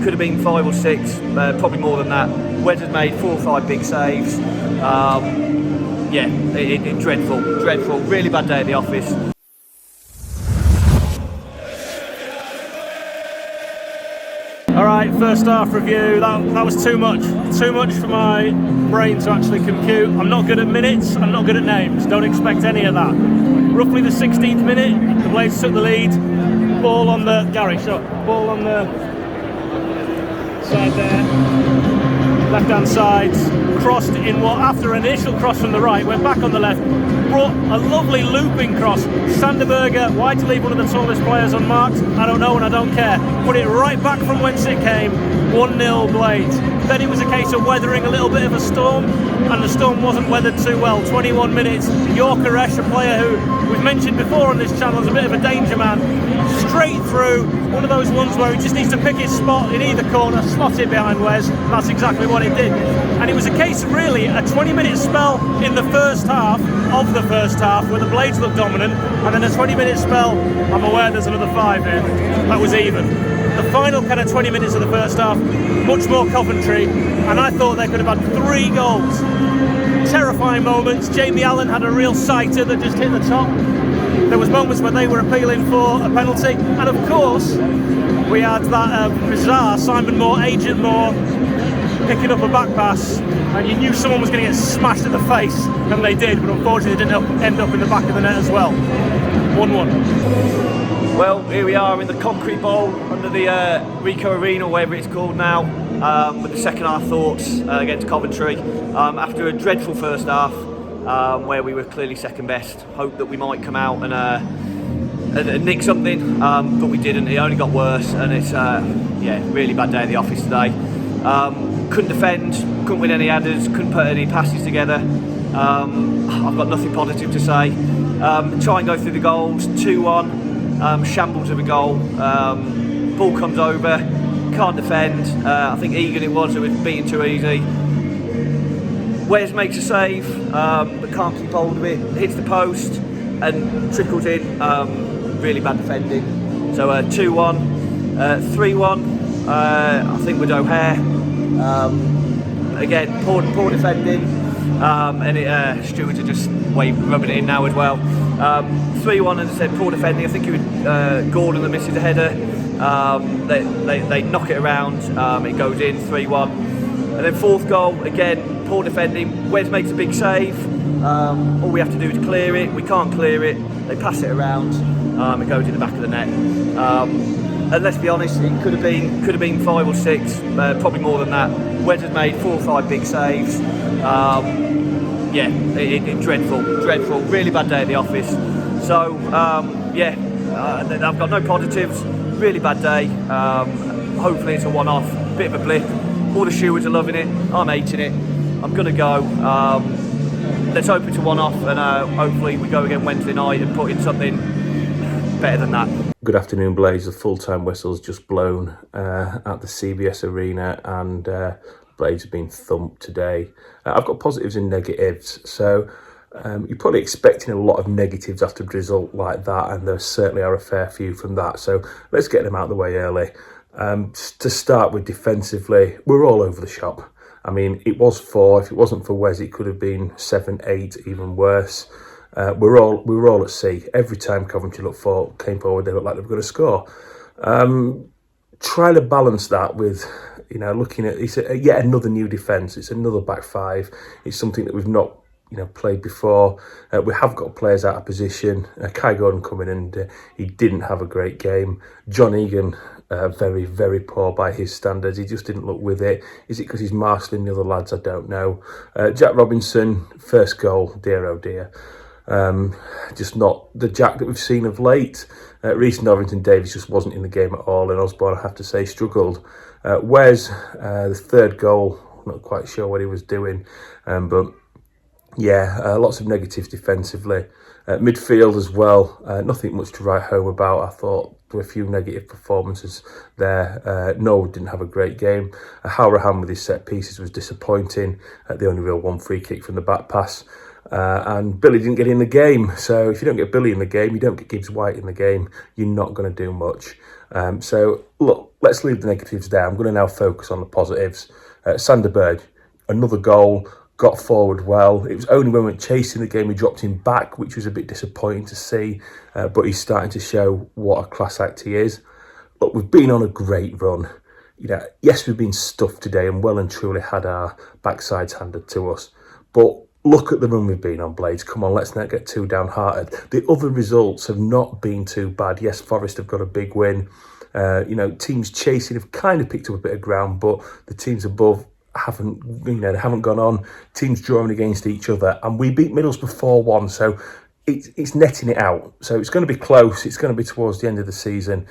could have been 5 or 6, probably more than that. Wes has made 4 or 5 big saves. Yeah, dreadful, really bad day at the office. Alright, first half review, that was too much for my brain to actually compute. I'm not good at minutes, I'm not good at names, don't expect any of that. Roughly the 16th minute, the Blades took the lead, ball on the, ball on the side there, left hand side, crossed in what, after an initial cross from the right, went back on the left, brought a lovely looping cross. Sanderberger, why to leave one of the tallest players unmarked? I don't know and I don't care. Put it right back from whence it came, 1-0 Blades. Then it was a case of weathering a little bit of a storm, and the storm wasn't weathered too well. 21 minutes, Gyökeres, a player who we've mentioned before on this channel as a bit of a danger man, straight through, one of those ones where he just needs to pick his spot in either corner, slot it behind Wes, and that's exactly what it did. And it was a case of really a 20-minute spell in the first half of the first half where the Blades looked dominant, and then a 20-minute spell, I'm aware there's another 5 here, that was even. The final kind of 20 minutes of the first half, much more Coventry, and I thought they could have had 3 goals. Terrifying moments. Jamie Allen had a real sighter that just hit the top. There was moments where they were appealing for a penalty, and of course we had that bizarre Simon Moore, Agent Moore, picking up a back pass, and you knew someone was going to get smashed in the face, and they did, but unfortunately they didn't end up in the back of the net as well. 1-1. Well, here we are in the Concrete Bowl under the Ricoh Arena, or whatever it's called now, with the second half thoughts against Coventry. After a dreadful first half, where we were clearly second best, hoped that we might come out and nick something, but we didn't. It only got worse, and it's yeah, really bad day at the office today. Couldn't defend, couldn't win any headers, couldn't put any passes together. I've got nothing positive to say. Try and go through the goals. 2-1. Shambles of a goal, ball comes over, can't defend. I think Egan it was beaten too easy. Wes makes a save, but can't keep hold of it, hits the post and trickles in. Really bad defending. So 2-1, 3-1, I think with O'Hare. Again, poor defending, and Stewards are just rubbing it in now as well. 3-1, as I said, poor defending. I think it was Gordon that misses a header. They knock it around, it goes in, 3-1. And then 4th goal, again, poor defending. Wes makes a big save. All we have to do is clear it. We can't clear it. They pass it around. It goes in the back of the net. And let's be honest, it could have been 5 or 6, probably more than that. Wes has made 4 or 5 big saves. Yeah, dreadful, really bad day at the office. So yeah, I've got no positives. Really bad day. Hopefully it's a one-off, bit of a blip. All the stewards are loving it. I'm hating it. I'm gonna go. Let's hope it's a one-off, and hopefully we go again Wednesday night and put in something better than that. Good afternoon, Blades. The full-time whistle's just blown at the CBS Arena, and Blades have been thumped today. I've got positives and negatives, so you're probably expecting a lot of negatives after a result like that, and there certainly are a fair few from that, so let's get them out of the way early. To start with, defensively, we're all over the shop. I mean, it was 4. If it wasn't for Wes, it could have been 7, 8, even worse. We were all at sea. Every time Coventry came forward, they looked like they were going to score. Trying to balance that with, you know, looking at yet another new defence. It's another back 5. It's something that we've not, you know, played before. We have got players out of position. Kai Gordon coming in, and he didn't have a great game. John Egan, very, very poor by his standards. He just didn't look with it. Is it because he's marshalling the other lads? I don't know. Jack Robinson, first goal, dear oh dear. Just not the Jack that we've seen of late. Reece Norrington Davies just wasn't in the game at all, and Osborne, I have to say, struggled. Wes, the 3rd goal, not quite sure what he was doing, but yeah, lots of negatives defensively. Midfield as well, nothing much to write home about. I thought there were a few negative performances there. Noel didn't have a great game. Howrahan with his set pieces was disappointing. The only real one free kick from the back pass. And Billy didn't get in the game. So if you don't get Billy in the game, you don't get Gibbs White in the game, you're not going to do much. So look, let's leave the negatives there. I'm going to now focus on the positives. Sander Berge, another goal, got forward well. It was only when we were chasing the game we dropped him back, which was a bit disappointing to see, but he's starting to show what a class act he is. Look, we've been on a great run. Yes, we've been stuffed today and well and truly had our backsides handed to us, but look at the run we've been on, Blades. Come on, let's not get too downhearted. The other results have not been too bad. Yes, Forest have got a big win. Teams chasing have kind of picked up a bit of ground, but the teams above haven't gone on. Teams drawing against each other, and we beat Middlesbrough 4-1, so it's netting it out. So it's going to be close. It's going to be towards the end of the season.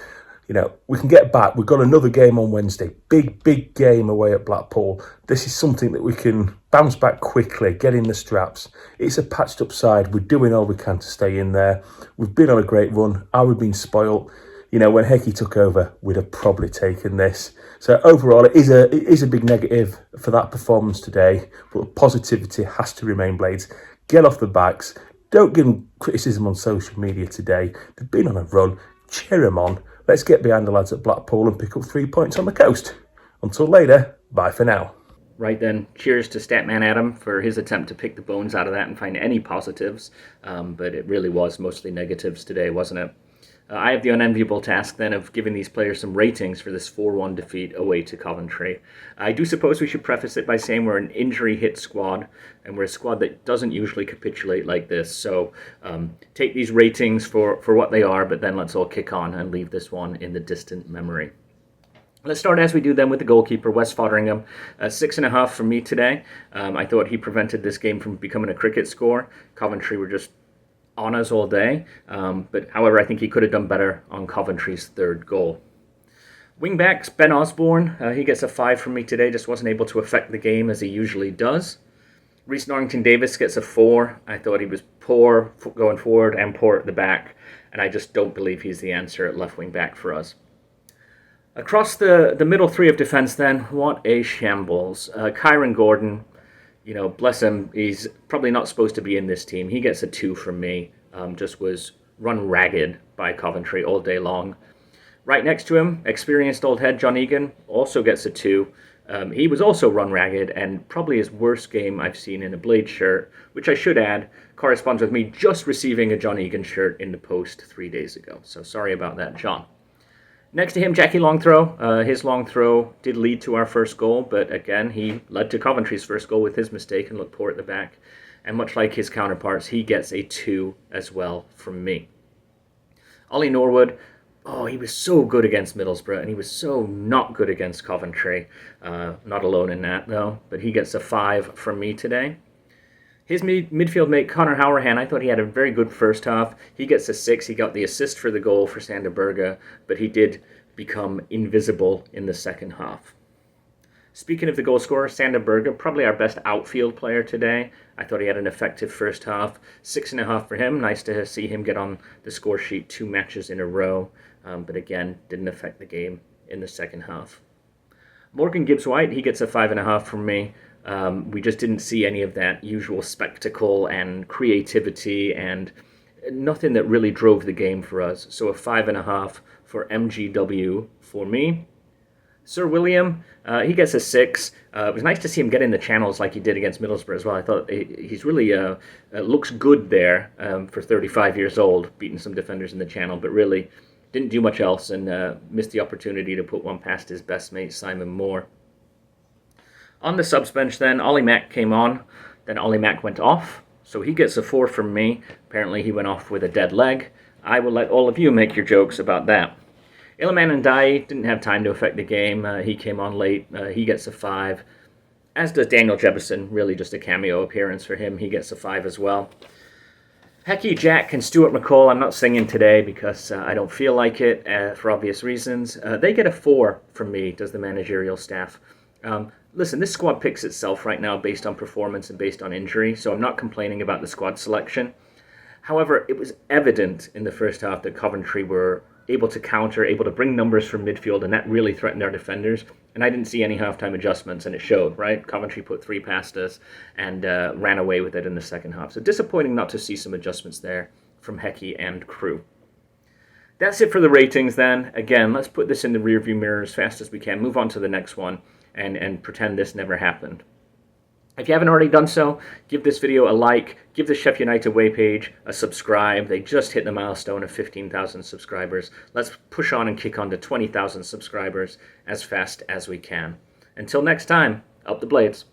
We can get back. We've got another game on Wednesday. Big game away at Blackpool. This is something that we can bounce back quickly, get in the straps. It's a patched up side. We're doing all we can to stay in there. We've been on a great run. Are we being spoilt? When Hecky took over, we'd have probably taken this. So overall, it is a big negative for that performance today. But the positivity has to remain, Blades. Get off the backs. Don't give them criticism on social media today. They've been on a run. Cheer them on. Let's get behind the lads at Blackpool and pick up 3 points on the coast. Until later, bye for now. Right then, cheers to Statman Adam for his attempt to pick the bones out of that and find any positives, but it really was mostly negatives today, wasn't it? I have the unenviable task then of giving these players some ratings for this 4-1 defeat away to Coventry. I do suppose we should preface it by saying we're an injury-hit squad, and we're a squad that doesn't usually capitulate like this, so take these ratings for what they are, but then let's all kick on and leave this one in the distant memory. Let's start as we do then with the goalkeeper, Wes Fotheringham. 6.5 from me today. I thought he prevented this game from becoming a cricket score. Coventry were just on us all day, but however, I think he could have done better on Coventry's third goal. Wingbacks, Ben Osborne, he gets a 5 from me today, just wasn't able to affect the game as he usually does. Reece Norrington-Davis gets a 4. I thought he was poor going forward and poor at the back, and I just don't believe he's the answer at left wing back for us. Across the middle three of defence then, what a shambles. Kyron Gordon, bless him, he's probably not supposed to be in this team. He gets a 2 from me, just was run ragged by Coventry all day long. Right next to him, experienced old head John Egan also gets a 2. He was also run ragged, and probably his worst game I've seen in a Blade shirt, which I should add, corresponds with me just receiving a John Egan shirt in the post 3 days ago. So sorry about that, John. Next to him, Jackie long throw. His long throw did lead to our first goal, but again, he led to Coventry's first goal with his mistake and looked poor at the back. And much like his counterparts, he gets a 2 as well from me. Ollie Norwood, he was so good against Middlesbrough, and he was so not good against Coventry. Not alone in that, though, but he gets a 5 from me today. His midfield mate, Conor Hourhan, I thought he had a very good first half. He gets a 6. He got the assist for the goal for Sander Berge, but he did become invisible in the second half. Speaking of the goal scorer, Sander Berge, probably our best outfield player today. I thought he had an effective first half. 6.5 for him. Nice to see him get on the score sheet 2 matches in a row, but again, didn't affect the game in the second half. Morgan Gibbs-White, he gets a 5.5 from me. We just didn't see any of that usual spectacle and creativity and nothing that really drove the game for us. So a 5.5 for MGW for me. Sir William, he gets a 6. It was nice to see him get in the channels like he did against Middlesbrough as well. I thought he's really looks good there for 35 years old, beating some defenders in the channel, but really didn't do much else and missed the opportunity to put one past his best mate, Simon Moore. On the subs bench then, Ollie Mack came on, then Ollie Mack went off, so he gets a 4 from me. Apparently he went off with a dead leg. I will let all of you make your jokes about that. Iliman Ndiaye didn't have time to affect the game. He came on late. He gets a 5. As does Daniel Jebison, really just a cameo appearance for him. He gets a 5 as well. Hecky, Jack, and Stuart McCall, I'm not singing today because I don't feel like it for obvious reasons. They get a 4 from me, does the managerial staff. Listen, this squad picks itself right now based on performance and based on injury, so I'm not complaining about the squad selection. However, it was evident in the first half that Coventry were able to counter, able to bring numbers from midfield, and that really threatened our defenders. And I didn't see any halftime adjustments, and it showed, right? Coventry put 3 past us and ran away with it in the second half. So disappointing not to see some adjustments there from Hecky and crew. That's it for the ratings then. Again, let's put this in the rearview mirror as fast as we can, move on to the next one, and pretend this never happened. If you haven't already done so, give this video a like, give the Sheffield United Way page a subscribe. They just hit the milestone of 15,000 subscribers. Let's push on and kick on to 20,000 subscribers as fast as we can. Until next time, up the Blades.